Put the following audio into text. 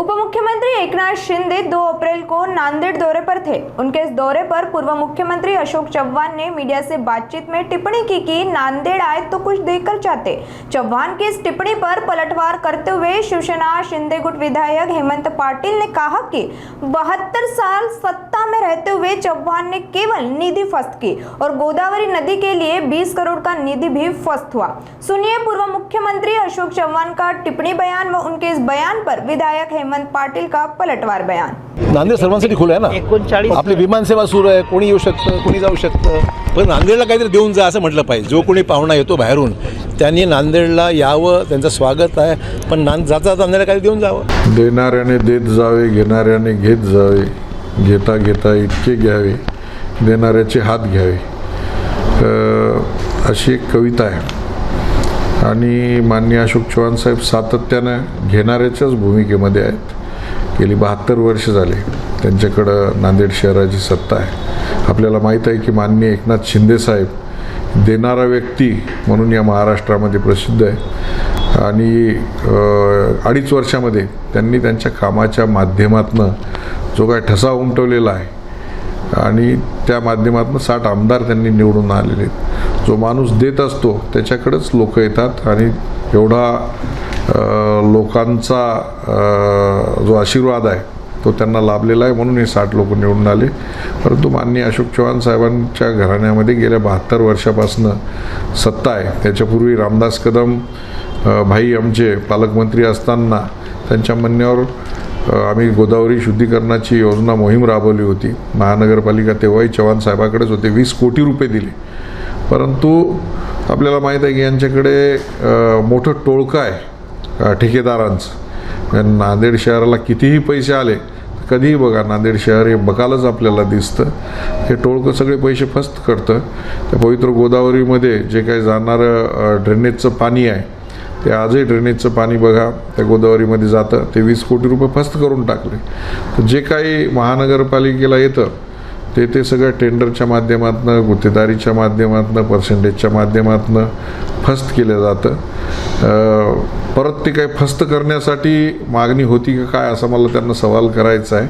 उपमुख्यमंत्री एकनाथ शिंदे 2 अप्रैल को नांदेड़ दौरे पर थे। उनके इस दौरे पर पूर्व मुख्यमंत्री अशोक चव्हाण ने मीडिया से बातचीत में टिप्पणी की कि नांदेड़ आए तो कुछ देकर जाते। चव्हाण की इस टिप्पणी पर पलटवार करते हुए शिवसेना शिंदे गुट विधायक हेमंत पाटिल ने कहा कि 72 साल सत्ता में रहते हुए चव्हाण ने केवल निधि फस्त की और गोदावरी नदी के लिए 20 करोड़ का निधि भी फस्त हुआ। सुनिए पूर्व मुख्यमंत्री अशोक चव्हाण का टिप्पणी बयान व उनके इस बयान पर विधायक हेमंत पाटिल का पलटवार बयान। नांदेड सर्वांसाठी खुलं आहे ना। 39 आपली विमान सेवा सुरू आहे, कोणी येऊ शकतं, कोणी जाऊ शकतं, पण नांदेडला काहीतरी देऊन जा असं म्हटलं पाहिजे। जो कोणी पाहुणा येतो बाहेरून त्यांनी नांदेडला यावं, त्यांचं स्वागत आहे, पण जाता नांदेडला काही देऊन जावं। देणाऱ्याने देत जावे, घेणाऱ्याने घेत जावे, घेता घेता इतके घ्यावे, देणाऱ्याचे हात घ्यावे, अशी एक कविता आहे। आणि माननीय अशोक चव्हाण साहेब सातत्यानं घेणाऱ्याच्याच भूमिकेमध्ये आहेत। गेली 72 वर्ष झाले त्यांच्याकडं नांदेड शहराची सत्ता आहे। आपल्याला माहीत आहे की माननीय एकनाथ शिंदे साहेब देणारा व्यक्ती म्हणून या महाराष्ट्रामध्ये प्रसिद्ध आहे। आणि 2.5 वर्षामध्ये त्यांनी त्यांच्या कामाच्या माध्यमातून जो काय ठसा उमटवलेला आहे आणि त्या माध्यमातून 60 आमदार त्यांनी निवडून आलेले आहेत। जो माणूस देत असतो त्याच्याकडेच लोक येतात आणि एवढा लोकांचा जो आशीर्वाद आहे तो त्यांना लाभलेला आहे, म्हणून हे 60 लोक निवडून आले। परंतु माननीय अशोक चव्हाण साहेबांच्या घराण्यामध्ये गेल्या 72 वर्षापासून सत्ता आहे। त्याच्यापूर्वी रामदास कदम भाई आमचे पालकमंत्री असताना त्यांच्या म्हणण्यावर आम्ही गोदावरी शुद्धीकरणाची योजना मोहीम राबवली होती। महानगरपालिका तेव्हाही चव्हाण साहेबाकडेच होते, 20 कोटी रुपये दिले। परंतु आपल्याला माहीत आहे की यांच्याकडे मोठं टोळकं आहे ठेकेदारांचं। नांदेड शहराला कितीही पैसे आले कधीही बघा नांदेड शहर हे बकालच आपल्याला दिसतं। हे टोळकं सगळे पैसे फस्त करतं। त्या पवित्र गोदावरीमध्ये जे काही जाणारं ड्रेनेजचं पाणी आहे ते आजही ड्रेनेजचं पाणी बघा त्या गोदावरीमध्ये जातं, ते 20 कोटी रुपये फस्त करून टाकले। तर जे काही महानगरपालिकेला येतं ते सगळं टेंडरच्या माध्यमातून, गुत्तेदारीच्या माध्यमातून, पर्सेंटेजच्या माध्यमातून फस्त केलं जातं। परत ते काही फस्त करण्यासाठी मागणी होती का काय असा मला त्यांना सवाल करायचा आहे।